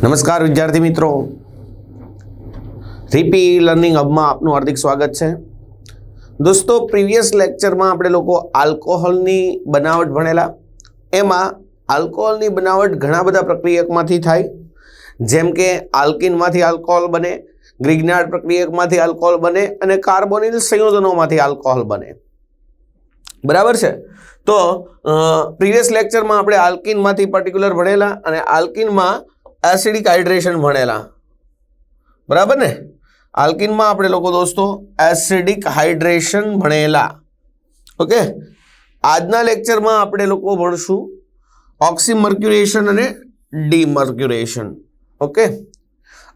નમસ્કાર વિદ્યાર્થી મિત્રો, રીપી લર્નિંગ હબમાં આપનું હાર્દિક સ્વાગત છે. દોસ્તો, પ્રીવિયસ લેક્ચરમાં આપણે લોકો આલ્કોહોલની બનાવટ ભણેલા. એમાં આલ્કોહોલની બનાવટ ઘણા બધા પ્રક્રિયકમાંથી થાય, જેમ કે આલ્કિનમાંથી આલ્કોહોલ બને, ગ્રિગ્નાર્ડ પ્રક્રિયકમાંથી આલ્કોહોલ બને અને કાર્બોનિલ સંયોજનોમાંથી આલ્કોહોલ બને. બરાબર છે. તો પ્રીવિયસ લેક્ચરમાં આપણે આલ્કિનમાંથી પર્ટિક્યુલર ભણેલા અને આલ્કિનમાં એસિડિક હાઇડ્રેશન ભણેલા. બરાબર ને? આલ્કિનમાં આપણે લોકો દોસ્તો એસિડિક હાઇડ્રેશન ભણેલા. ઓકે, આજના લેક્ચરમાં આપણે લોકો ભણશું ઓક્સીમર્ક્યુરેશન અને ડીમર્ક્યુરેશન. ઓકે,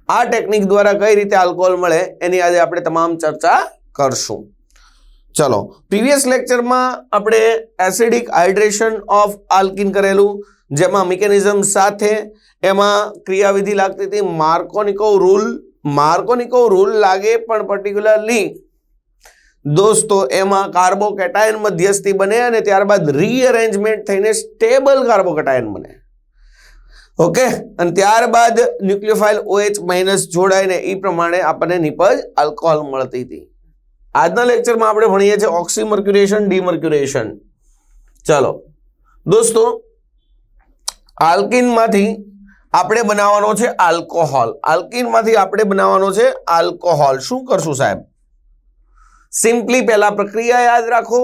આ ટેકનિક દ્વારા કઈ રીતે આલ્કોહોલ મળે એની આજે આપણે તમામ ચર્ચા કરશું. ચલો, પ્રીવિયસ લેક્ચરમાં આપણે એસિડિક હાઇડ્રેશન ઓફ આલ્કિન કરેલું, જેમાં મિકેનિઝમ સાથે એમાં ક્રિયાવિધિ લાગતી હતી માર્કોનિકોવ રૂલ. માર્કોનિકોવ રૂલ લાગે પણ પર્ટિક્યુલરલી દોસ્તો એમાં કાર્બોકેટાયન મધ્યસ્થી બને અને ત્યારબાદ રીઅરેન્જમેન્ટ થઈને સ્ટેબલ કાર્બોકેટાયન બને. ઓકે, અને ત્યારબાદ ન્યુક્લિયોફાઇલ OH- જોડાઈને એ પ્રમાણે આપણને નિપજ આલ્કોહોલ મળતી હતી. આજના લેક્ચરમાં આપણે ભણીએ છીએ ઓક્સીમર્ક્યુરેશન, ડીમર્ક્યુરેશન. ચલો દોસ્તો, આલ્કિનમાંથી આપણે બનાવવાનો છે આલ્કોહોલ. આલ્કિનમાંથી આપણે બનાવવાનો છે આલ્કોહોલ. શું કરશું સાહેબ? સિમ્પલી પહેલા પ્રક્રિયા યાદ રાખો,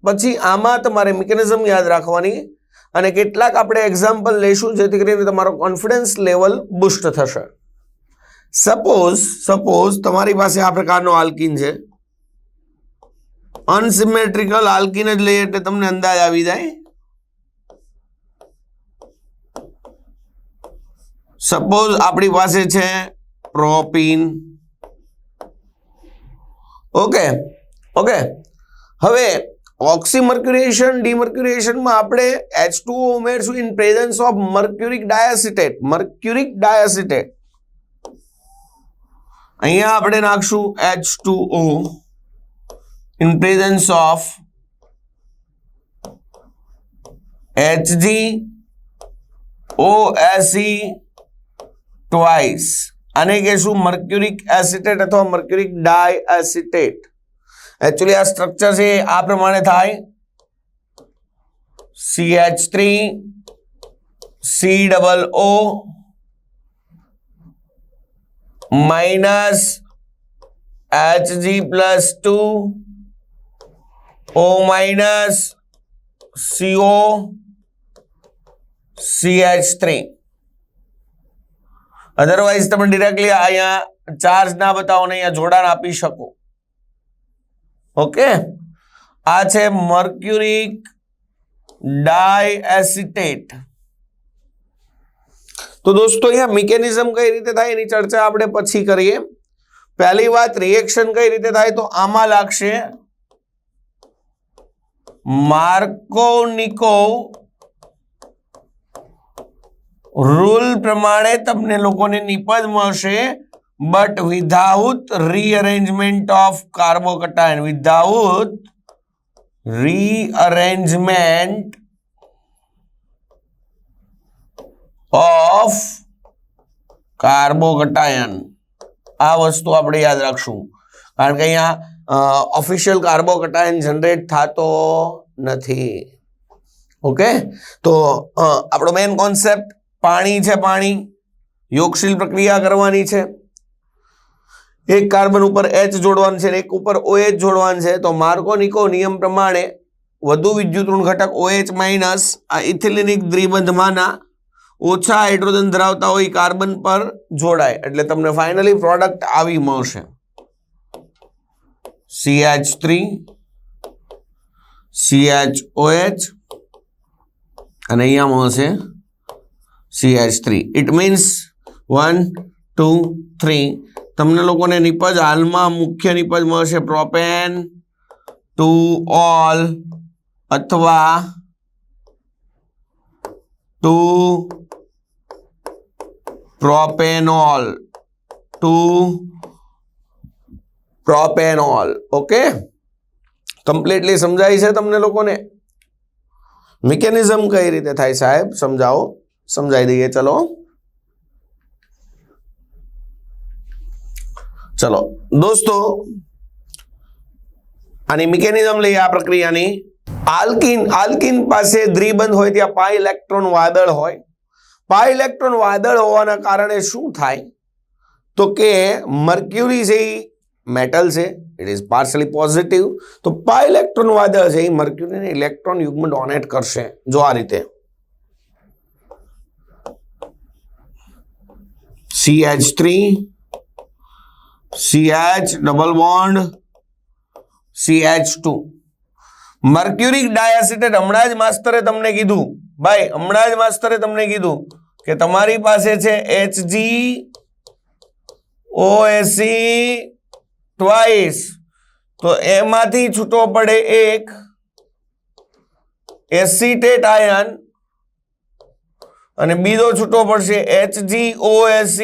પછી આમાં તમારે મિકેનિઝમ યાદ રાખવાની અને કેટલાક આપણે એક્ઝામ્પલ લઈશું જેથી કરીને તમારો કોન્ફિડન્સ લેવલ બુસ્ટ થશે. સપોઝ તમારી પાસે આ પ્રકારનો આલ્કિન છે. અનસિમેટ્રિકલ આલ્કિન જ લઈએ એટલે તમને અંદાજ આવી જાય. સપોઝ આપણી પાસે છે પ્રોપીન. ઓકે, હવે ઓક્સીમર્ક્યુરેશન, ડીમર્ક્યુરેશનમાં આપણે H2O ઉમેરશું in presence of mercuric ડાયએસિટેટ. Mercuric ડાયએસિટેટ અહીંયા આપણે નાખશું H2O in presence of HgOSe twice. આને કહેશું મર્ક્યુરિક એસિટેટ અથવા મર્ક્યુરિક ડાયએસિટેટ. એકચ્યુઅલી આ સ્ટ્રક્ચર છે આ પ્રમાણે થાય: CH3 COO minus Hg+2 O minus CO CH3. Otherwise તમે ડિરેક્ટલી અહીંયા ચાર્જ ના બતાવો ને અહીંયા જોડાણ આપી શકો. ઓકે, આ છે મર્ક્યુરિક ડાયએસિટેટ. તો દોસ્તો અહીંયા મિકેનિઝમ કઈ રીતે થાય એની ચર્ચા આપણે પછી કરીએ. પહેલી વાત, રિએક્શન કઈ રીતે થાય તો આમાં લાગશે માર્કોનિકોવ રૂલ પ્રમાણે તમને લોકોને નિપજ મળશે, but without rearrangement of carbocation. Without rearrangement of carbocation. આ વસ્તુ આપણે યાદ રાખશું, કારણ કે અહીંયા ઓફિશિયલ કાર્બોકેટાયન જનરેટ થતો નથી. ઓકે, તો આપણો મેઇન કોન્સેપ્ટ પાણી છે. પાણી યોગશીલ પ્રક્રિયા કરવાની છે. એક કાર્બન ઉપર H જોડવાનું છે અને એક ઉપર OH જોડવાનું છે. તો માર્કોનિકો નિયમ પ્રમાણે વધુ વિદ્યુતઋણ ઘટક OH- આ ઇથિલિનિક દ્વિબંધમાંના ઓછા હાઇડ્રોજન ધરાવતા હોય કાર્બન પર જોડાય એટલે તમને ફાઇનલી પ્રોડક્ટ આવી મળશે CH3 CHOH અને અહીંયા મળશે CH3. ઇટ મીન્સ 1 2 3 તમને લોકોને નિપજ હાલમાં મુખ્ય નિપજ મળશે પ્રોપેન ટુ ઓલ અથવા ટુ પ્રોપેનોલ. ઓકે, કમ્પ્લીટલી સમજાય છે તમને લોકોને? મિકેનિઝમ કઈ રીતે થાય સાહેબ સમજાવો, સમજાવી દઈએ. ચલો, ચલો દોસ્તો, આની મિકેનિઝમ લઈએ આ પ્રક્રિયાની. આલ્કીન પાસે દ્વિબંધ હોય ત્યાં પાઈ ઇલેક્ટ્રોન વાદળ હોય. પાઈ ઇલેક્ટ્રોન વાદળ હોવાના કારણે શું થાય તો કે મર્ક્યુરી છે એ મેટલ છે, ઇટ ઇઝ પાર્શિયલી પોઝિટિવ. તો પાઈ ઇલેક્ટ્રોન વાદળ છે એ મર્ક્યુરીને ઇલેક્ટ્રોન યુગ્મ ડોનેટ કરશે. જો આ રીતે CH3 CH double bond CH2 mercuric ડાયએસિટેટ. હમણાં જ માસ્તરે તમને કીધું ભાઈ, હમણાં જ માસ્તરે તમને કીધું કે તમારી પાસે છે HgOSC ટ્વાઇસ, તો એમાંથી છૂટો પડે એક એસિટેટ આયન અને બીજો છૂટો પડશે HgOSC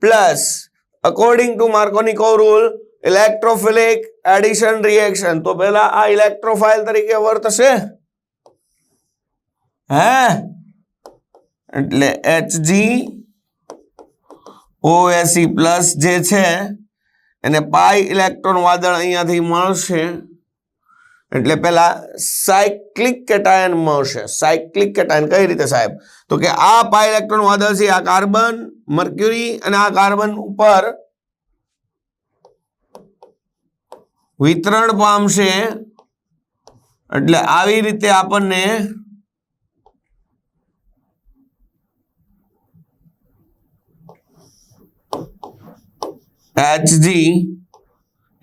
plus according to Markovnikov rule electrophilic addition reaction. તો પહેલા આ ઇલેક્ટ્રોફાઇલ તરીકે વર્તશે, હે, એટલે HgOSC પ્લસ જે છે એને પાઈ ઇલેક્ટ્રોન વાદળ અહીંયાથી મળશે. એટલે પેલા સાયક્લિક કેટાયન મળશે. સાયક્લિક કેટાયન કઈ રીતે સાહેબ? તો કે આ પાઈ ઇલેક્ટ્રોન વાદળ છે, આ કાર્બન મર્ક્યુરી અને આ કાર્બન ઉપર વિતરણ પામશે. એટલે આવી રીતે આપણને Hg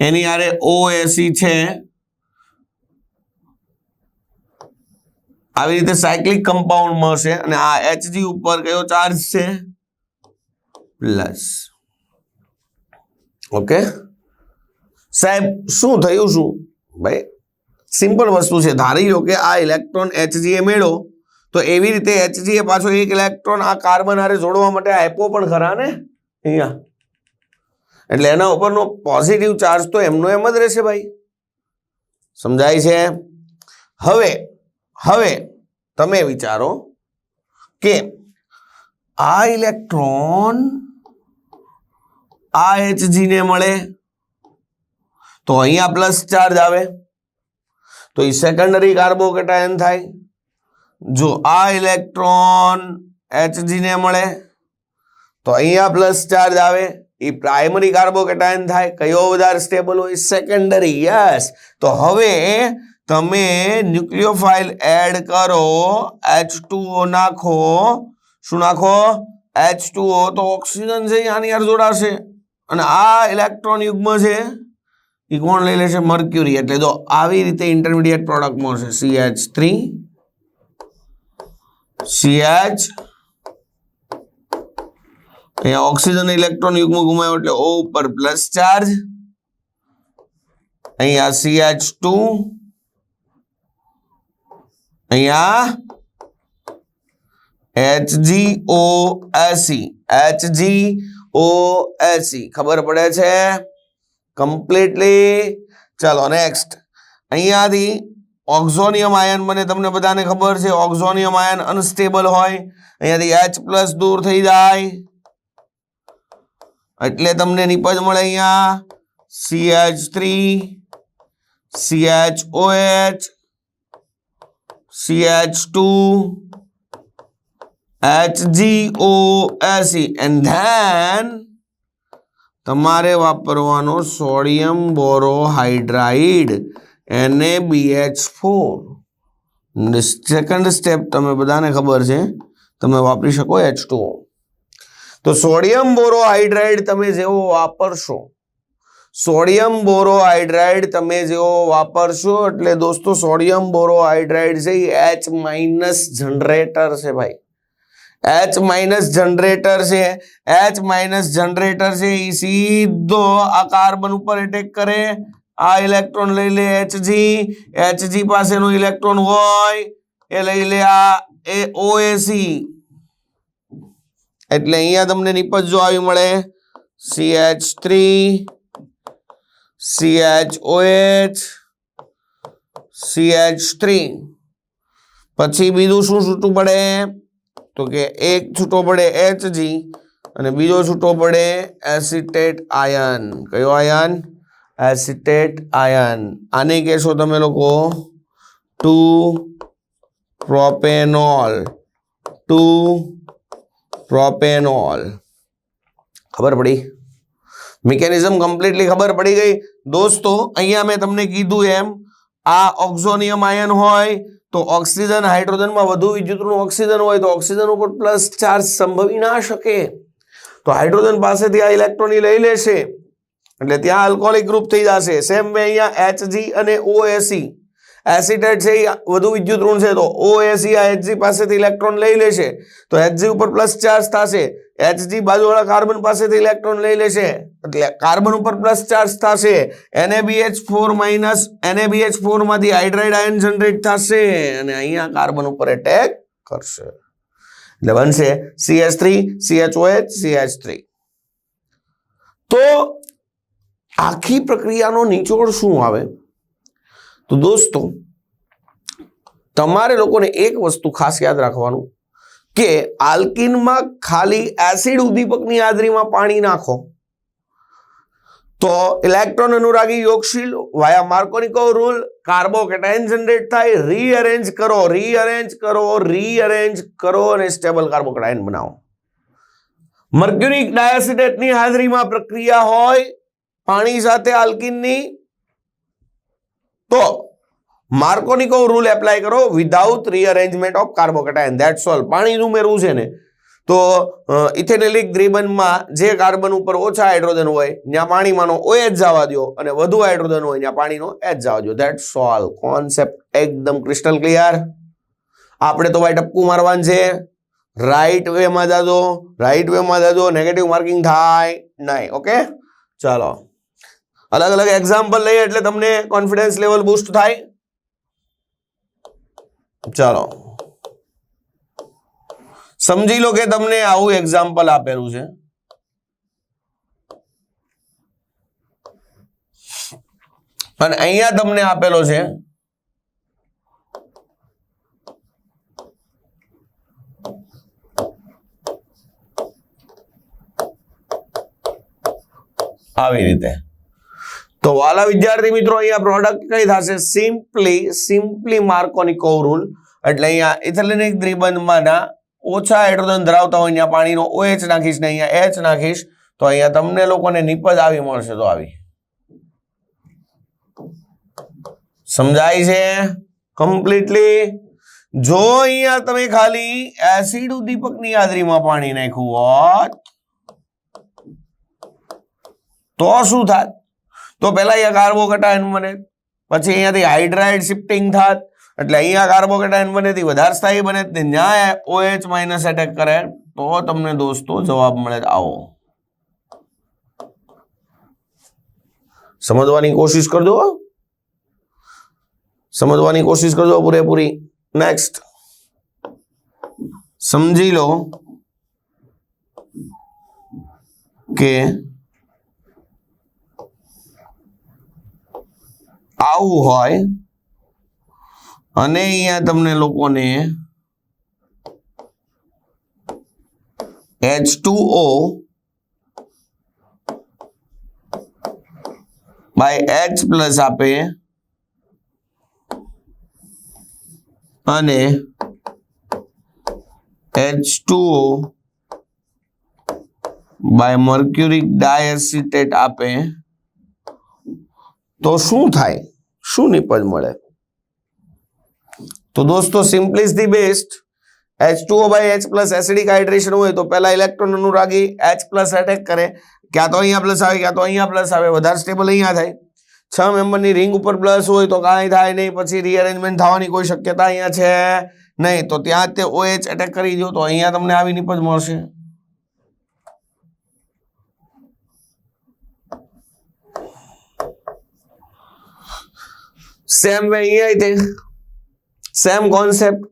એની આરે OSC છે, આવી રીતે સાયક્લિક કમ્પાઉન્ડ મળશે. અને આ Hg ઉપર કયો ચાર્જ છે? પ્લસ. ઓકે સાહેબ, શું થયું? શું ભાઈ, સિમ્પલ વસ્તુ છે. ધારી લો કે આ ઇલેક્ટ્રોન Hg એ મેળો, તો એવી રીતે Hg એ પાછો એક ઇલેક્ટ્રોન આ કાર્બન હારે જોડવા માટે આપ્યો પણ ખરા ને અહીંયા. એટલે એના ઉપરનો પોઝિટિવ ચાર્જ તો એમનો એમ જ રહેશે ભાઈ. સમજાય છે? હવે તમે વિચારો કે આ ઇલેક્ટ્રોન આ Hg ને મળે તો અહીંયા પ્લસ ચાર્જ આવે, તો એ સેકન્ડરી કાર્બોકેટાયન થાય. જો આ ઇલેક્ટ્રોન Hg ને મળે તો અહીંયા પ્લસ ચાર્જ આવે, એ પ્રાઇમરી કાર્બોકેટાયન થાય. કયો વધારે સ્ટેબલ હોય? સેકન્ડરી. યસ. તો હવે તમે ન્યુક્લિયોફાઇલ એડ કરો, H2O નાખો. શું નાખો? H2O. તો ઓક્સિજન છે આની યાર જોડાશે અને આ ઇલેક્ટ્રોન યુગ્મ છે એ કોણ લઈ લેશે? મર્ક્યુરી. એટલે જો આવી રીતે ઇન્ટરમીડિયેટ પ્રોડક્ટ મળશે CH3 CH. અહીંયા ઓક્સિજન ઇલેક્ટ્રોન યુગ્મ ગુમાવ્યો એટલે O ઉપર પ્લસ ચાર્જ, અહીંયા CH2, અહીંયા HgOSC. ખબર પડે છે કમ્પ્લીટલી? ચલો નેક્સ્ટ. અહીંયાથી ઓક્ઝોનિયમ આયન બને. તમને બધાને ખબર છે ઓક્ઝોનિયમ આયન અનસ્ટેબલ હોય. અહીંયાથી H+ દૂર થઈ જાય એટલે તમને નિપજ મળે અહીંયા CH3 CHOH CH2 HgOSC and then તમારે વાપરવાનો સોડિયમ બોરોહાઇડ્રાઇડ NaBH4. સેકન્ડ સ્ટેપ તમે બધાને ખબર છે, તમે વાપરી શકો H2O. તો સોડિયમ બોરોહાઇડ્રાઇડ તમે જેવો વાપરશો, સોડિયમ બોરોહાઇડ્રાઇડ તમે જેવો વાપરશો એટલે દોસ્તો સોડિયમ બોરોહાઇડ્રાઇડ છે એ H- જનરેટર છે ભાઈ. H- જનરેટર છે. H- જનરેટર છે એ સીધો આ કાર્બન ઉપર એટેક કરે, આ ઇલેક્ટ્રોન લઈ લે Hg પાસેનો ઇલેક્ટ્રોન હોય એ લઈ લે આ OSC. એટલે અહીંયા તમને નિપજ જો આવી મળે CH3 CHOH CH3. પછી બીજું શું છૂટું પડે? તો તો કે એક છૂટો પડે Hg અને બીજો છૂટો પડે એસિટેટ આયન. કયો આયન? Acetate ion. આને કહેશો તમે લોકો 2-પ્રોપેનોલ. 2-પ્રોપેનોલ. ખબર પડી? મિકેનિઝમ કમ્પ્લીટલી ખબર પડી ગઈ દોસ્તો. અહીંયા મેં તમને કીધું એમ આ ઓક્ઝોનિયમ આયન હોય તો ઓક્સિજન હાઇડ્રોજનમાં વધુ વિદ્યુતનું ઓક્સિજન હોય તો ઓક્સિજન ઉપર પ્લસ ચાર્જ સંભવી ના શકે, તો હાઇડ્રોજન પાસેથી આ ઇલેક્ટ્રોન લઈ લેશે એટલે ત્યાં આલ્કોહોલિક ગ્રુપ થઈ જશે. સેમ વે અહીંયા Hg અને OAC એસિટેટ છે વધુ વિદ્યુત ઋણ છે તો OAC આ Hg પાસેથી ઇલેક્ટ્રોન લઈ લેશે તો Hg ઉપર પ્લસ ચાર્જ થશે. Hg બાજુવાળા કાર્બન પાસેથી ઇલેક્ટ્રોન લઈ લેશે એટલે કાર્બન ઉપર પ્લસ ચાર્જ થશે. NaBH4 માંથી હાઇડ્રાઇડ આયન જનરેટ થશે અને અહીંયા કાર્બન ઉપર એટેક કરશે એટલે બનશે CH3 CHOH CH3. તો આખી પ્રક્રિયાનો નિચોડ શું આવે? તો દોસ્તો તમારે લોકોને એક વસ્તુ ખાસ યાદ રાખવાનું કે આલ્કીનમાં ખાલી એસિડ ઉદ્દીપકની હાજરીમાં પાણી નાખો તો ઇલેક્ટ્રોન અનુરાગી યોગશીલ via Markovnikov rule carbocation generate થાય. રીઅરેન્જ કરો અને સ્ટેબલ કાર્બોકેટાયન બનાવો. મર્ક્યુરિક ડાયસિટેટની હાજરીમાં પ્રક્રિયા હોય પાણી સાથે આલ્કીનની તો માર્કોનિકોવ રૂલ એપ્લાય કરો without rearrangement of carbocation. That's all. પાણી ઉમેરવું છે ને તો ઇથેનોલિક દ્વિબંધમાં જે કાર્બન ઉપર ઓછા હાઇડ્રોજન હોય ત્યાં પાણીમાંનો OH જવા દો અને વધુ હાઇડ્રોજન હોય ત્યાં પાણીનો H જવા દો. That's all. કોન્સેપ્ટ એકદમ ક્રિસ્ટલ ક્લિયર. આપણે તો ભાઈ ટપકું મારવાનું છે. રાઈટ વેમાં જાજો. નેગેટિવ માર્કિંગ થાય નહીં. ઓકે ચાલો અલગ અલગ એક્ઝામ્પલ લઈએ એટલે તમને કોન્ફિડન્સ લેવલ બૂસ્ટ થાય. ચાલો સમજી લો કે તમને આવું એક્ઝામ્પલ આપેલું છે અને અહીંયા તમને આપેલો છે આવી રીતે. તો વાલા વિદ્યાર્થી મિત્રો અહીંયા પ્રોડક્ટ કઈ થશે? Simply Markovnikov rule. એટલે અહીંયા ઇથેનોલિક દ્વિબંધમાંના ઓછા હાઇડ્રોજન ધરાવતા હોય ત્યાં પાણીનો OH નાખીશ ને અહીંયા H નાખીશ તો અહીંયા તમને લોકોને નિપજ આવી મળશે. તો આવી સમજાય છે કમ્પ્લીટલી? જો અહીંયા તમે ખાલી એસિડ ઉદ્દીપકની હાજરીમાં પાણી નાખ્યું હોત તો શું થાત? તો પહેલા અહીંયા કાર્બોકેટાયન બને, પછી અહીંયાથી હાઇડ્રાઇડ શિફ્ટિંગ થાત એટલે અહીંયા કાર્બોકેટાયન બનેથી વધારે સ્થાયી બને ત્યાં OH માઇનસ એટેક કરે તો તમને દોસ્તો જવાબ મળે. આવો સમજવાની કોશિશ કરજો પૂરેપૂરી. નેક્સ્ટ સમજી લો કે આવું હોય અને અહીંયા તમને લોકોને H2O બાય H પ્લસ આપે અને H2O બાય મર્ક્યુરિક ડાયસિટેટ આપે તો શું થાય? શું નિપજ મળે? તો દોસ્તો simply is the best. H2O by H plus acidic hydration હોય તો પહેલા ઇલેક્ટ્રોન અનુરાગી H પ્લસ એટેક કરે, ક્યાં તો અહીંયા પ્લસ આવે ક્યાં તો અહીંયા પ્લસ આવે, વધારે સ્ટેબલ અહીંયા થાય. 6 મેમ્બરની રિંગ ઉપર પ્લસ હોય તો કાંઈ થાય નહીં, પછી રીઅરેન્જમેન્ટ થવાની કોઈ શક્યતા અહીંયા છે નહીં, તો ત્યાં તે OH એટેક કરી દો તો અહીંયા તમને આવી નિપજ મળશે. સેમ વે અહીંયા same concept,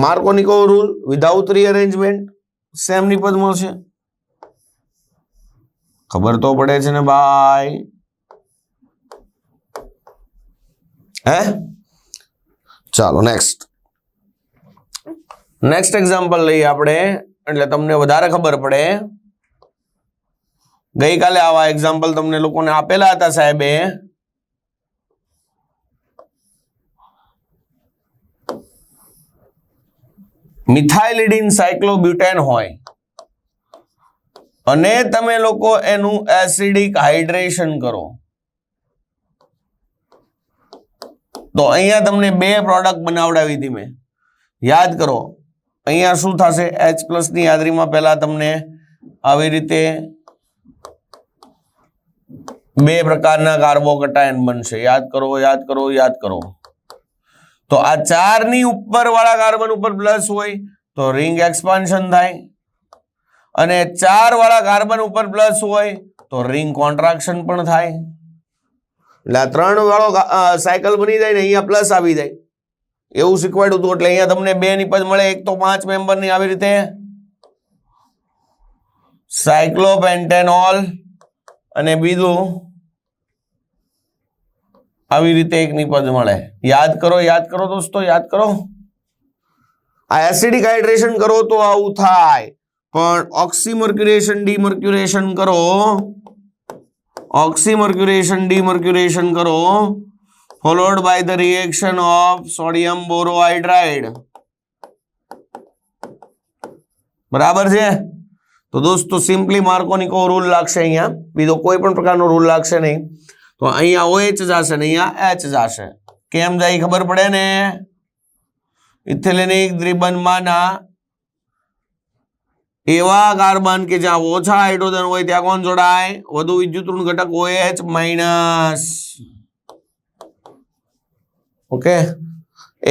Markovnikov rule without rearrangement, same નિપજ મળશે. ખબર તો પડે છે ને ભાઈ? હે ચાલો નેક્સ્ટ નેક્સ્ટ એક્ઝામ્પલ લઈએ આપણે, એટલે તમને વધારે ખબર પડે. ગઈકાલે આવા એક્ઝામ્પલ તમને લોકોને આપેલા હતા સાહેબે. મિથાઇલિડીન સાયક્લોબ્યુટેન હોય અને તમે લોકો એનું એસિડિક હાઇડ્રેશન કરો, તો અહીંયા તમને બે પ્રોડક્ટ બનાવડાવી હતી મેં. યાદ કરો, અહીંયા શું થશે? H+ ની હાજરીમાં પહેલા તમને આવી રીતે બે પ્રકારના કાર્બોકેટાયન બનશે. યાદ કરો, યાદ કરો, યાદ કરો. તો આ 4 ની ઉપર વાળા કાર્બન ઉપર પ્લસ હોય તો રિંગ એક્સપાન્શન થાય, અને 4 વાળા કાર્બન ઉપર પ્લસ હોય તો રિંગ કોન્ટ્રાક્શન પણ થાય. એટલે આ 3 વાળો સાયકલ બની જાય ને અહીંયા પ્લસ આવી જાય, એવું શીખવાડ્યું હતું. એટલે અહીંયા તમને બે નિપજ મળે. એક તો 5 મેમ્બરની આવી રીતે સાયક્લોપેન્ટેનોલ, અને બીજું આવી રીતે એક નિપજ મળે. યાદ કરો દોસ્તો, યાદ કરો. આ એસિડિક હાઇડ્રેશન કરો તો આવું થાય, પણ ઓક્સીમર્ક્યુરેશન ડીમર્ક્યુરેશન કરો, ઓક્સીમર્ક્યુરેશન ડીમર્ક્યુરેશન કરો, followed by the reaction of sodium borohydride. બરાબર છે? તો દોસ્તો સિમ્પલી માર્કોનિકો રૂલ લાગશે અહીંયા, બીજો કોઈ પણ પ્રકારનો રૂલ લાગશે નહીં. તો અહીંયા OH જશે ને અહીંયા H જશે. કેમ જાય ખબર પડે ને? ઇથિલિનિક દ્વિબંધમાંના એવા કાર્બન કે જ્યાં ઓછા હાઇડ્રોજન હોય ત્યાં કોણ જોડાય? વધુ વિદ્યુતઋણ ઘટક OH-. ઓકે,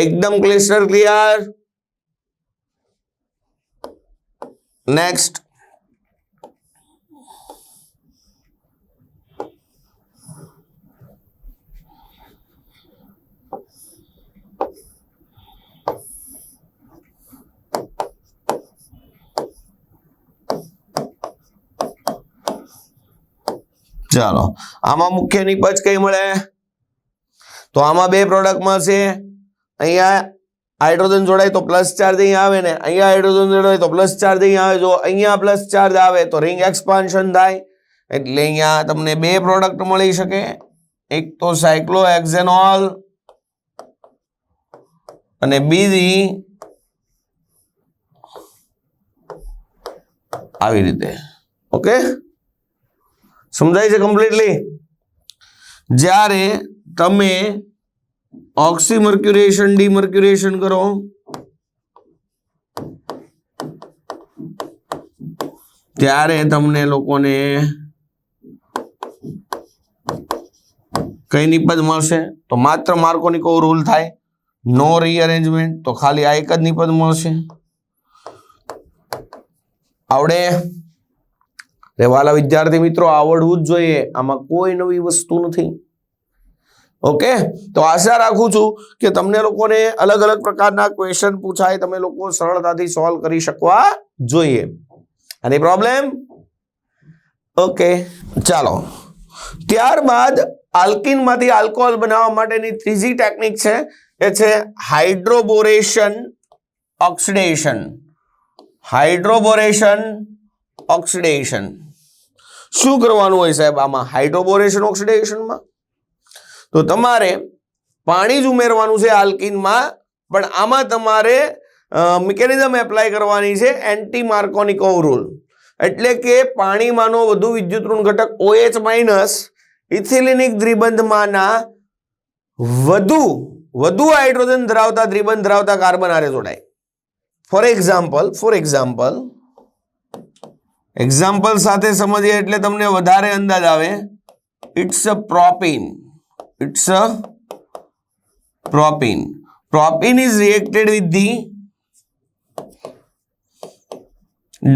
એકદમ ક્લિસ્ટર ક્લિયર. નેક્સ્ટ, ચાલો આમાં મુખ્ય નિપજ કઈ મળે? તો આમાં બે પ્રોડક્ટ મળશે. અહીંયા હાઇડ્રોજન જોડાય તો પ્લસ ચાર્જ અહીંયા આવે ને અહીંયા હાઇડ્રોજન જોડાય તો પ્લસ ચાર્જ અહીંયા આવે. જો અહીંયા પ્લસ ચાર્જ આવે તો રિંગ એક્સપાન્શન થાય. એટલે અહીંયા તમને બે પ્રોડક્ટ મળી શકે. એક તો સાયક્લોહેક્ઝેનોલ અને બીજી આવી રીતે. ઓકે, સમજાય છે કમ્પ્લીટલી? જ્યારે તમે ઓક્સીમર્ક્યુરેશન ડીમર્ક્યુરેશન કરો ત્યારે તમને લોકોને કઈ નિપજ મળશે? તો માત્ર માર્કોનિકો રૂલ થાય, નો રીઅરેન્જમેન્ટ. તો ખાલી આ એક જ નિપજ મળશે. આવડે? વાલા વિદ્યાર્થી મિત્રો, આવડવું જ જોઈએ, આમાં કોઈ નવી વસ્તુ નથી. ઓકે, તો આશા રાખું છું કે તમને લોકોને અલગ અલગ પ્રકારના ક્વેશ્ચન પૂછાય, તમે લોકો સરળતાથી સોલ્વ કરી શકવા જોઈએ. એની પ્રોબ્લેમ? ઓકે, ચાલો. ત્યારબાદ આલ્કિનમાંથી આલ્કોહોલ બનાવવા માટેની ત્રીજી ટેકનિક છે, એ છે હાઇડ્રોબોરેશન ઓક્સિડેશન. હાઇડ્રોબોરેશન ઓક્સિડેશન. શું કરવાનું હોય સાહેબ આમાં હાઇડ્રોબોરેશન ઓક્સિડેશનમાં? તો તમારે પાણી જ ઉમેરવાનું છે આલ્કિનમાં, પણ આમાં તમારે મિકેનિઝમ એપ્લાય કરવાની છે એન્ટી માર્કોનિકોવ રૂલ. એટલે કે પાણીમાંનો વધુ વિદ્યુતઋણ ઘટક OH- ઇથિલિનિક દ્વિબંધમાંના વધુ હાઇડ્રોજન ધરાવતા દ્વિબંધ ધરાવતા કાર્બન આરે જોડાય. ફોર એક્ઝામ્પલ સાથે સમજીએ એટલે તમને વધારે અંદાજ આવે. It's a propene. Propene is reacted with the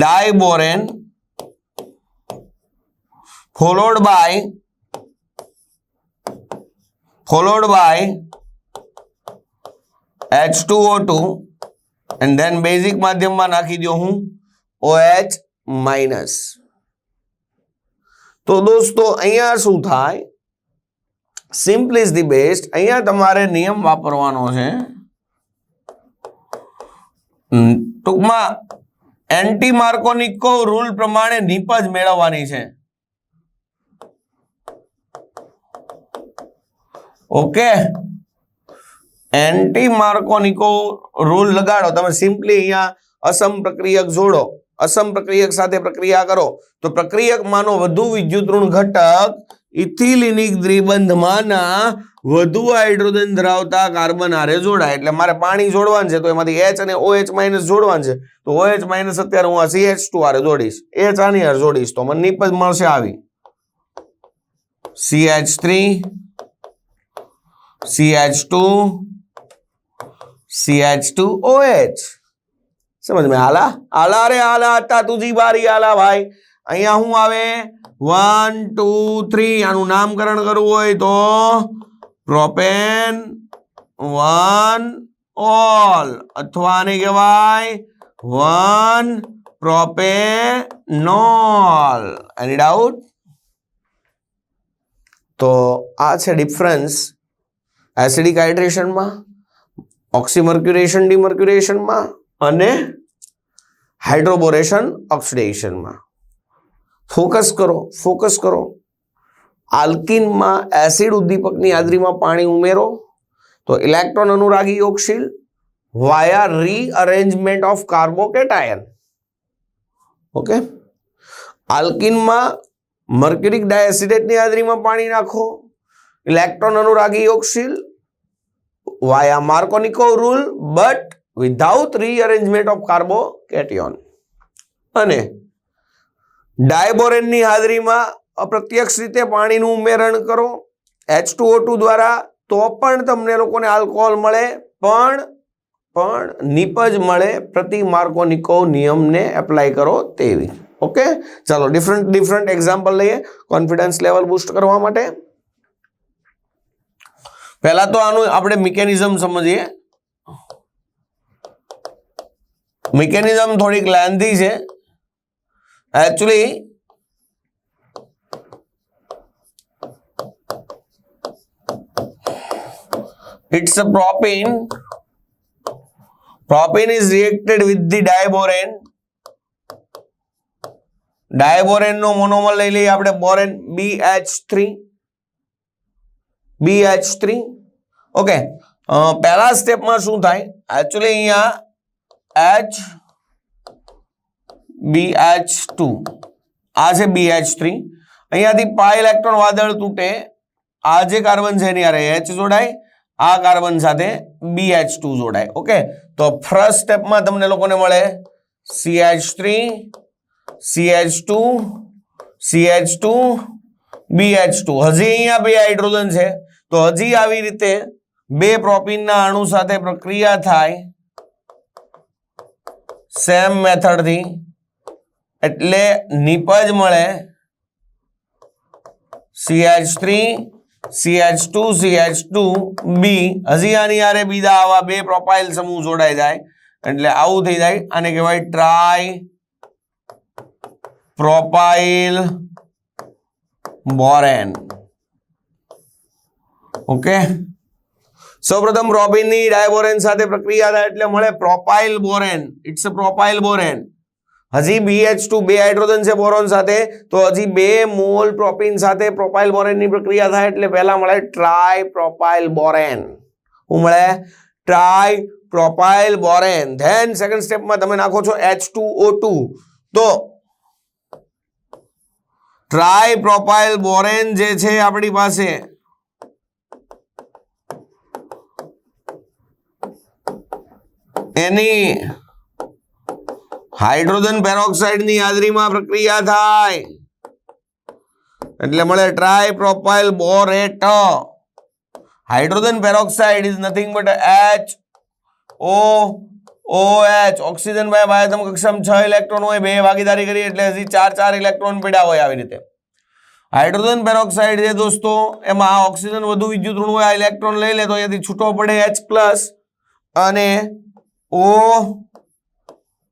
diborane followed by H2O2 and then basic માધ્યમમાં નાખી દો હું OH-. તો દોસ્તો અહીંયા શું થાય? Simple is the best. અહીંયા તમારે નિયમ વાપરવાનો છે. ટૂંકમાં એન્ટી માર્કોનિકો રૂલ પ્રમાણે નીપજ મેળવવાની છે. ઓકે, એન્ટી માર્કોનિકો રૂલ લગાડો તમે. સિમ્પલી અહીંયા અસમ પ્રક્રિયક જોડો, અસમ પ્રક્રિયક સાથે પ્રક્રિયા કરો તો પ્રક્રિયકમાંનો વધુ વિદ્યુત ઋણ ઘટક ઇથિલિનિક દ્વિબંધમાંના વધુ હાઇડ્રોજન ધરાવતા કાર્બન હારે જોડાય. એટલે મારે પાણી જોડવાનું છે તો એમાંથી H અને OH માઇનસ જોડવાનું છે. તો OH માઇનસ અત્યારે હું આ CH2 હારે જોડીશ, H આની હારે જોડીશ તો મને નીપજ મળશે આવી CH3 CH2 CH2OH. समझ में आला? आला रे आला, आता तुझी बारी आला भाई. અહીંયા શું આવે 1 2 3 આનું નામકરણ કરવું હોય તો પ્રોપેન 1 ઓલ અથવા આને કહેવાય 1 પ્રોપેનોલ. એની ડાઉટ? તો આ છે ડિફરન્સ એસિડિક હાઇડ્રેશનમાં, ઓક્સીમર્ક્યુરેશન ડિમર્ક્યુરેશનમાં અને હાઇડ્રોબોરેશન ઓક્સિડેશનમાં. ફોકસ કરો. આલ્કિનમાં એસિડ ઉદ્દીપકની હાજરીમાં પાણી ઉમેરો તો ઇલેક્ટ્રોન અનુરાગી યોગશીલ via rearrangement of carbocation. Okay, આલ્કિનમાં મર્ક્યુરિક ડાયએસિડેટની હાજરીમાં પાણી નાખો, ઇલેક્ટ્રોન અનુરાગી યોગશીલ via Markovnikov rule but without rearrangement of carbocation. અને ડાયબોરેનની હાજરીમાં અપ્રત્યક્ષ રીતે પાણીનું ઉમેરણ કરો H2O2 દ્વારા તો પણ તમને લોકોને આલ્કોહોલ મળે, પણ નીપજ મળે પ્રતિ માર્કોનિકો નિયમને એપ્લાય કરો તેવી. ઓકે, ચાલો ડિફરન્ટ એક્ઝામ્પલ લઈએ કોન્ફિડન્સ લેવલ બૂસ્ટ કરવા માટે. પહેલા તો આનું આપણે મિકેનિઝમ સમજીએ. મિકેનિઝમ થોડીક લેન્ધી છે. Actually, it's a propene. Propene is reacted with the diborane. Diborane નો મોનોમર લઈ લઈએ આપણે બોરેન BH3. ઓકે, પહેલા સ્ટેપમાં શું થાય? એકચ્યુઅલી અહીંયા BH2 આ છે BH3. અહીંયાથી પાઈ ઇલેક્ટ્રોન વાદળ તૂટે, આ જે કાર્બન છે એની હારે H જોડાય, આ કાર્બન સાથે BH2 જોડાય. ઓકે, તો ફર્સ્ટ સ્ટેપમાં તમને લોકોને મળે CH3 CH2 CH2 BH2. હજી અહીંયા બે હાઇડ્રોજન છે તો હજી આવી રીતે બે પ્રોપીનના અણુ સાથે પ્રક્રિયા થાય સેમ મેથડથી એટલે નીપજ મળે CH3 CH2 CH2B. હજી આની હારે બીજા આવા બે પ્રોપાઇલ સમૂહ જોડાઈ જાય એટલે આવું થઈ જાય. આને કહેવાય ટ્રાય પ્રોપાઇલ બોરેન. ઓકે, સૌપ્રથમ પ્રોપીનની ડાયબોરેન સાથે પ્રક્રિયા થાય એટલે મળે propyl borane. It's a propyl borane. હજી BH2 બે હાઇડ્રોજન છે બોરોન સાથે તો હજી 2 મોલ પ્રોપીન સાથે પ્રોપાઇલ બોરેનની પ્રક્રિયા થાય એટલે પહેલા મળે ટ્રાય પ્રોપાઇલ બોરેન. શું મળે? Tri propyl borane. Then second સ્ટેપમાં તમે નાખો છો H2O2 તો ટ્રાય પ્રોપાઇલ બોરેન જે છે આપણી પાસે એની હાઇડ્રોજન પેરોક્સાઇડ ની હાજરીમાં પ્રક્રિયા થાય એટલે મળે tri propyl borate. Hydrogen peroxide is nothing but HOOH. Oxygen બાય બાયતમ કક્ષમ 6 ઇલેક્ટ્રોન હોય, 2 ભાગીદારી કરી એટલે હજી 4 ઇલેક્ટ્રોન પડ્યા હોય. આવી રીતે હાઇડ્રોજન પેરોક્સાઇડ છે દોસ્તો, એમાં ઓક્સિજન વધુ વિદ્યુત ઋણ હોય, ઇલેક્ટ્રોન લઈ લે તો અહીંયાથી છૂટો પડે H+ અને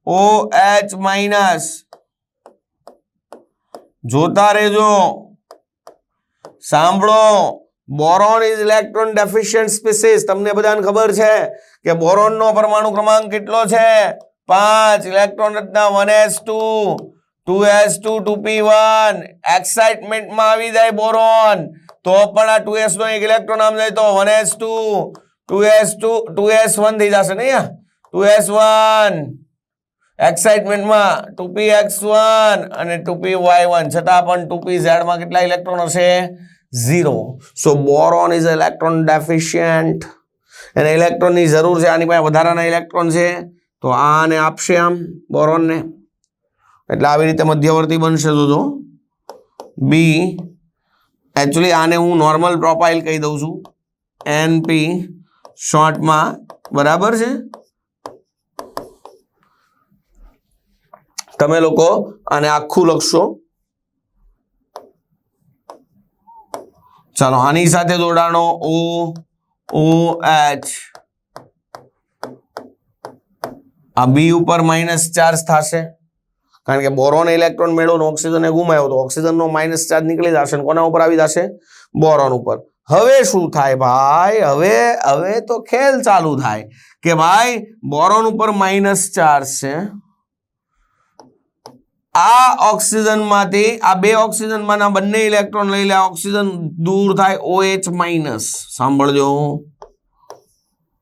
OH માઇનસ. જોતા રહેજો, સાંભળો. Boron is electron deficient species. તમને બધાને ખબર છે કે બોરોનનો પરમાણુ ક્રમાંક કેટલો છે? 5 ઇલેક્ટ્રોન રચના 1s2 2s2 2p1 એક્સાઇટમેન્ટમાં આવી જાય બોરોન તો પણ આ 2s નો એક ઇલેક્ટ્રોન આમ જાય તો 1s2 2s1 થઈ જશે ને 2s1 એક્સાઇટમેન્ટમાં 2px1 અને 2py1 છતાં પણ 2pz માં કેટલા ઇલેક્ટ્રોન હશે 0 સો બોરોન ઇઝ ઇલેક્ટ્રોન ડેફિશિયન્ટ એને ઇલેક્ટ્રોન ની જરૂર છે આની પાસે વધારાના ઇલેક્ટ્રોન છે તો આને આપશે આમ બોરોન ને એટલે આવી રીતે મધ્યવર્તી બનશે તો બી एक्चुअली आने हूँ नॉर्मल प्रोफाइल कही दઉં છું NP शॉर्ट में बराबर है तमे लोको आने आखू लखशो चलो आनी साथे जोड़ाणो OH आ बी ऊपर माइनस चार्ज थाशे कारण के बोरोन इलेक्ट्रॉन मेळो ने ऑक्सीजन ने गुमाव्यो तो ऑक्सीजन नो माइनस चार्ज निकली जाशे कोना ऊपर आवी जाशे बोरोन ऊपर हवे शुं थाय भाई हवे तो खेल चालू थाय के भाई बोरोन ऊपर माइनस चार्ज छे आ ऑक्सीजन मांथी आ बे ऑक्सीजन मांना बंने इलेक्ट्रॉन लई ले ऑक्सीजन दूर थाय OH माइनस सांभळजो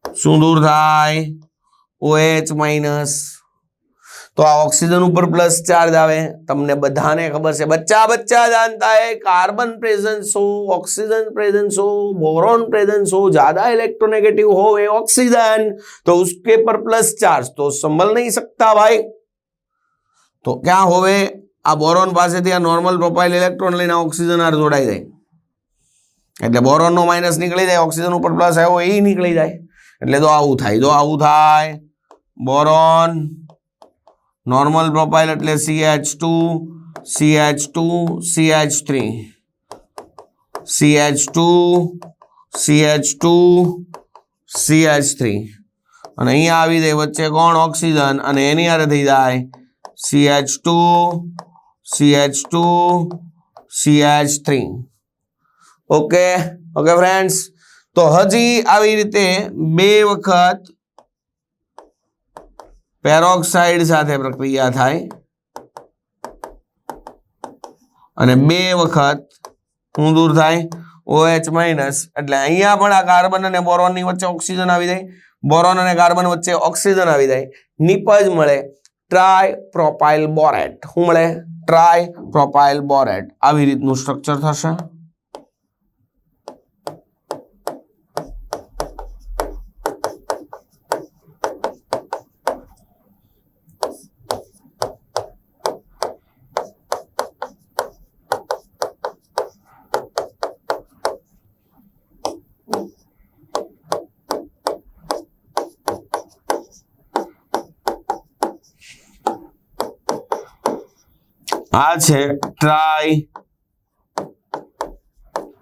शुं दूर थाय OH माइनस तो आ ऑक्सीजन ऊपर प्लस चार्ज आवे तमने बधाने खबर है बच्चा जानता है कार्बन प्रेजेंस हो ऑक्सीजन प्रेजेंस हो बोरोन प्रेजेंस हो ज्यादा इलेक्ट्रोनेगेटिव हो ऑक्सीजन तो उसके पर प्लस चार्ज तो संभल नहीं सकता भाई तो क्या होवे आ बोरोन पासेथी आ नॉर्मल प्रोफाइल इलेक्ट्रॉन लईने ऑक्सीजन आर जोड़ाई जाए એટલે બોરોન નો માઈનસ નીકળી જાય ઓક્સિજન ઉપર પ્લસ આવ્યો એ નીકળી જાય એટલે તો આવું થાય બોરોન नॉर्मल प्रोफाइल એટલે CH2 CH2 CH3 CH2 CH2 CH3 અને અહીંયા આવી જાય વચ્ચે કોણ ઓક્સિજન અને એની હારે થઈ જાય CH2 CH2 CH3 okay okay friends तो हजी આવી રીતે બે વખત पेरोक्साइड साथे प्रक्रिया थाय अने बे वखत शुं दूर थाय OH माइनस एटले अहींया पण आ कार्बन अने बोरोन नी वच्चे ऑक्सीजन आवी जाय बोरोन अने कार्बन वच्चे ऑक्सीजन आवी जाय निपज मळे ट्राय प्रोपाइल बोरेट शुं मळे ट्राय प्रोपाइल बोरेट आवी रीतनुं स्ट्रक्चर थशे आ छे ट्राय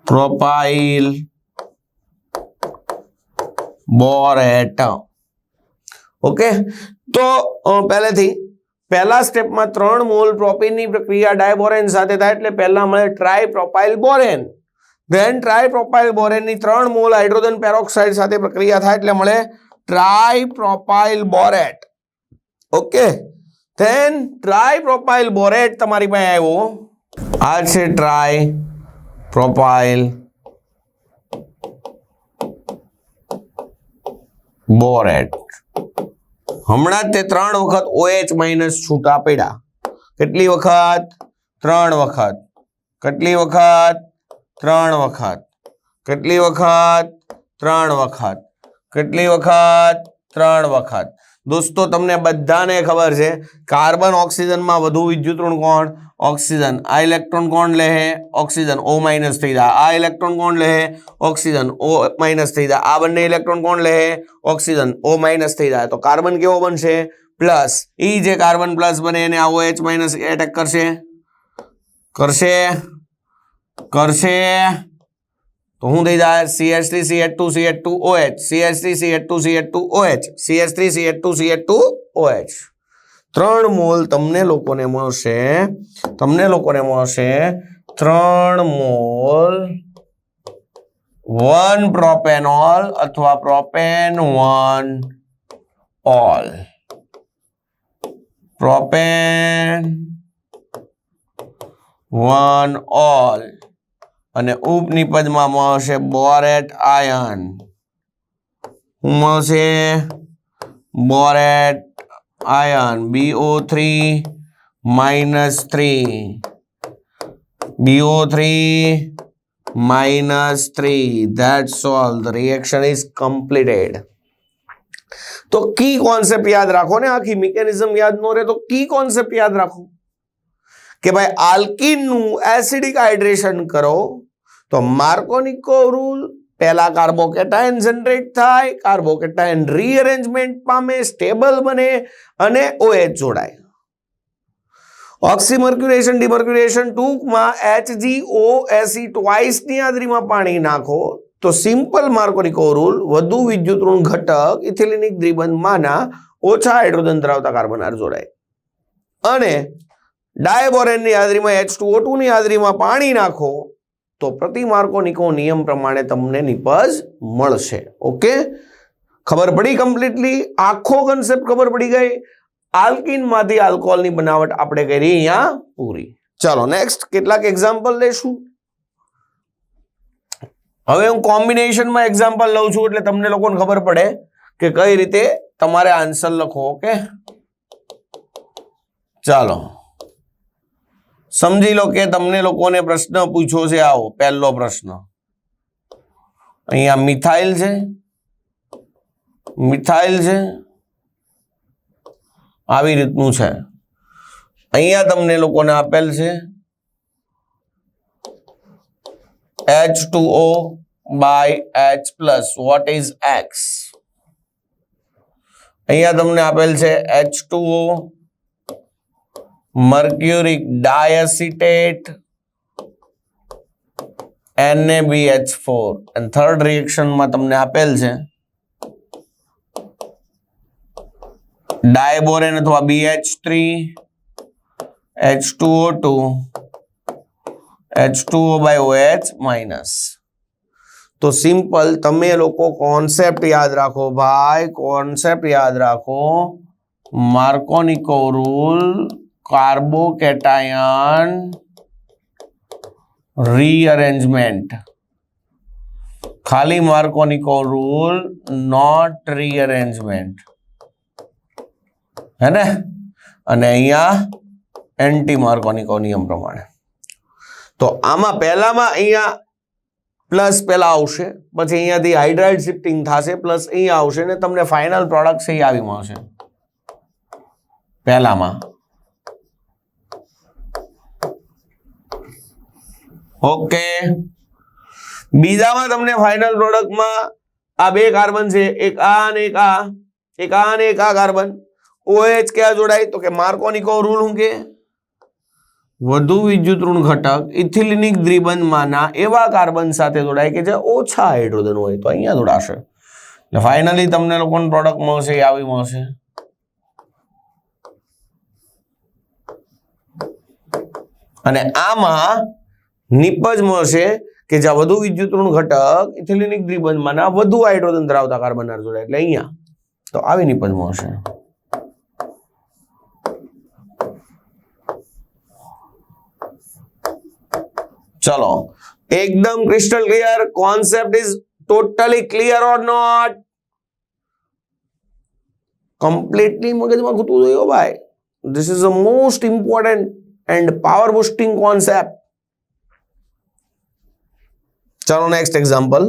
प्रोपाइल बोरेट ओके तो पहले थी पहला स्टेप में 3 मोल प्रोपीन की प्रक्रिया डायबोरेन साथे थाय एटले पहला मळे tri propyl borane then tri propyl borane नी 3 मोल हाइड्रोजन पेरोक्साइड साथे प्रक्रिया थाय एटले मळे tri propyl borate okay then tri propyl borate तमारी पासे आव्यो आ छे ट्राय प्रोपाइल बोरेट हमणा ते 3 वखत OH माइनस छूटा पड्या કેટલી વખત 3 વખત કેટલી વખત 3 વખત કેટલી વખત 3 વખત કેટલી વખત 3 વખત दोस्तों तमने बधाने खबर है कार्बन ऑक्सीजन में वधु विद्युतऋण कोण ऑक्सीजन आ इलेक्ट्रॉन कोण ले ऑक्सीजन O माइनस थई जाए आ इलेक्ट्रॉन कोण ले ऑक्सीजन O माइनस थई जाए आ बंने इलेक्ट्रॉन कोण ले ऑक्सीजन O माइनस थई जाए तो कार्बन केवो बनशे प्लस ई जे कार्बन प्लस बने एने आ OH माइनस एटेक करशे करशे करशे तो हूँ थी जाए CH3 CH2 CH2 OH CH3 CH2 CH2 OH CH3 CH2 CH2 OH 3 मोल तमने लोकोने मळशे 3 मोल 1 प्रोपेनॉल अथवा प्रोपेन 1 ऑल પ્રોપેન 1 ઓલ અને ઉપનિપજમાં મળશે બોરેટ આયન. શું મળશે? બોરેટ ion BO3 -3 BO3 -3. That's all. The reaction is completed. તો કી કોન્સેપ્ટ યાદ રાખો ને, આખી મિકેનિઝમ યાદ ન રહે તો કી કોન્સેપ્ટ યાદ રાખો કે ભાઈ આલ્કીન નું એસિડિક હાઇડ્રેશન કરો તો માર્કોનિકો રૂલ, પહેલા કાર્બોકેટાયન જનરેટ થાય, કાર્બોકેટાયન રીઅરેન્જમેન્ટ પામે, સ્ટેબલ બને અને OH જોડાય. ઓક્સીમર્ક્યુરેશન ડિમર્ક્યુરેશન ટૂંકમાં HgOSE ટ્વાઇસ ની હાજરીમાં પાણી નાખો તો સિમ્પલ માર્કોનિકો રૂલ, વધુ વિદ્યુત ઋણ ઘટક ઇથિલિનિક દ્વિબંધમાંના ઓછા હાઇડ્રોજન ધરાવતા કાર્બન હાર જોડાય. અને ડાયબોરેનની હાજરીમાં H2O2 ની હાજરીમાં પાણી નાખો તો પ્રતિ માર્કોનિકો નિયમ પ્રમાણે તમને નિપજ મળશે. ઓકે, ખબર પડી કમ્પ્લીટલી? આખો કન્સેપ્ટ ખબર પડી ગઈ? આલ્કીન માંથી આલ્કોહોલની બનાવટ આપણે કરી અહીંયા પૂરી. ચાલો નેક્સ્ટ કેટલાક એક્ઝામ્પલ લેશું. હવે હું કોમ્બિનેશનમાં એક્ઝામ્પલ લઉં છું એટલે તમને લોકોને ખબર પડે કે કઈ રીતે તમારે આન્સર લખો. ઓકે, ચાલો સમજી લો કે તમને લોકોને પ્રશ્ન પૂછ્યો છે. આવો પહેલો પ્રશ્ન. અહીંયા મિથાઇલ છે, મિથાઇલ છે, આવી રીતનું છે. અહીંયા તમને લોકોને આપેલ છે H2O by H plus. What is X? અહીંયા તમને આપેલ છે H2O mercuric diacetate NaBH4 and third reaction માં તમને આપેલ છે ડાયબોરેન અથવા BH3 H2O2 H2O by OH minus. તો સિમ્પલ તમે લોકો કોન્સેપ્ટ યાદ રાખો ભાઈ, કોન્સેપ્ટ યાદ રાખો. માર્કોનિકો રૂલ, કાર્બોકેટાયન રીઅરેન્જમેન્ટ, ખાલી માર્કોનિકો રૂલ, નોટ રીઅરેન્જમેન્ટ, હે ને? અને અહીંયા એન્ટી માર્કોનિકો નિયમ પ્રમાણે. તો આમાં પહેલામાં અહીંયા પ્લસ પહેલા આવશે, પછી અહીંયાથી હાઇડ્રાઇડ શિફ્ટિંગ થશે, પ્લસ અહીંયા આવશે ને તમને ફાઇનલ પ્રોડક્ટ છે આવી મળશે પહેલામાં. ઓકે, બીજામાં તમને ફાઇનલ પ્રોડક્ટમાં આ બે કાર્બન છે, એક આ અને એક આ, એક આ અને એક આ કાર્બન. OH ક્યાં જોડાય તો કે માર્કોનિકો રૂલ હું કે વધુ વિદ્યુત ઋણ ઘટક ઇથિલિનિક દ્વિબંધમાંના એવા કાર્બન સાથે જોડાય કે જે ઓછા હાઇડ્રોજન હોય તો અહીંયા જોડાશે. એટલે ફાઇનલી તમને લોકોને પ્રોડક્ટ મળશે એ આવી મળશે. અને આમાં નિપજ મળશે કે જ્યાં વધુ વિદ્યુત ઋણ ઘટક ઇથિલિનિક દ્વિબંધમાંના વધુ હાઇડ્રોજન ધરાવતા કાર્બન હાર જોડાય એટલે અહીંયા તો આવી નિપજ મળશે. चलो एकदम crystal clear. Concept is totally clear और नॉट? कंप्लीटली मगज में घुसू જોઈએ ભાઈ. This is the most important and power boosting concept. चलो नेक्स्ट एग्जांपल.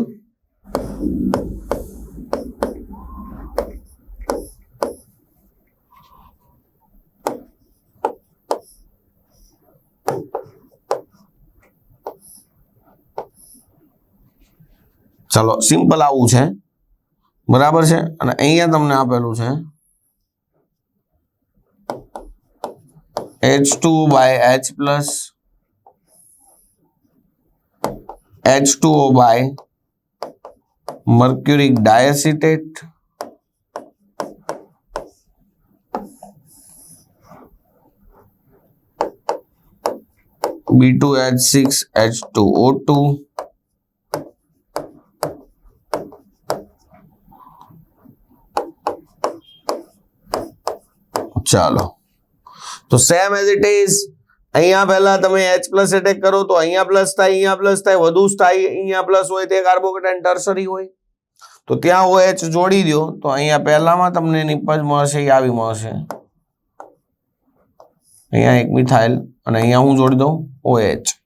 चलो सिंपल આવું છે, બરાબર છે. અને અહીંયા તમને આપેલું છે H2 by H plus H2O by mercuric diacetate B2H6H2O2 ચાલો તો સેમ એઝ ઇટ ઇઝ અહીંયા પહેલા તમે H પ્લસ એટેક કરો તો અહીંયા પ્લસ થાય, અહીંયા પ્લસ થાય, વધુ થાય, અહીંયા પ્લસ હોય તે કાર્બોકેટાયન ટર્સરી હોય, તો ત્યાં OH જોડી દો તો અહીંયા પહેલામાં તમને નિપજ મળશે, એ આવી મળશે. અહીંયા એક મિથાઇલ અને અહીંયા હું જોડી દઉં OH.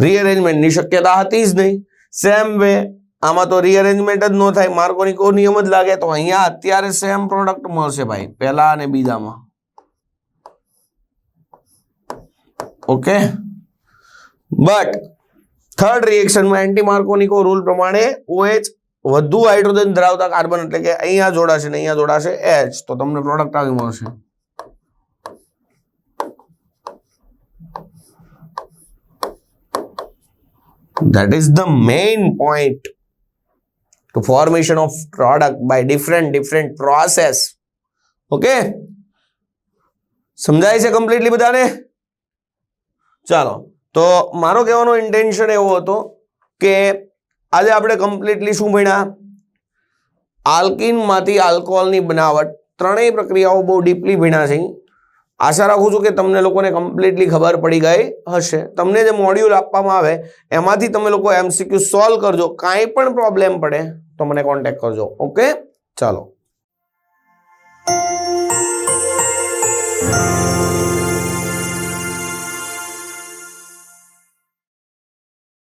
રીઅરેન્જમેન્ટની શક્યતા હતી જ નહીં. સેમ વે આમાં તો રીઅરેન્જમેન્ટ જ ન થાય, માર્કોનિકો નિયમ જ લાગે, તો અહીંયા અત્યારે સેમ પ્રોડક્ટ મળશે ભાઈ, પહેલા અને બીજામાં. ઓકે, બટ થર્ડ રિએક્શનમાં એન્ટી માર્કોનિકો રૂલ પ્રમાણે OH વધુ હાઇડ્રોજન ધરાવતા કાર્બન એટલે કે અહીંયા જોડાશે ને અહીંયા જોડાશે H, તો તમને પ્રોડક્ટ આવી મળશે. That is the main point to formation of product by different process. Okay, સમજાય છે કમ્પ્લીટલી બધાને? ચાલો, તો મારો કહેવાનો ઇન્ટેન્શન એવો હતો કે આજે આપણે કમ્પ્લીટલી શું ભણ્યા? આલ્કીનમાંથી આલ્કોહોલની બનાવટ, ત્રણેય પ્રક્રિયાઓ બહુ ડીપલી ભણ્યા છે. આશા રાખું છું કે તમને લોકોને કમ્પ્લીટલી ખબર પડી ગઈ હશે. તમને જે મોડ્યુલ આપવામાં આવે એમાંથી તમે લોકો MCQ સોલ્વ કરજો. કાંઈ પણ પ્રોબ્લેમ પડે તો મને કોન્ટેક્ટ કરજો. ઓકે, ચાલો.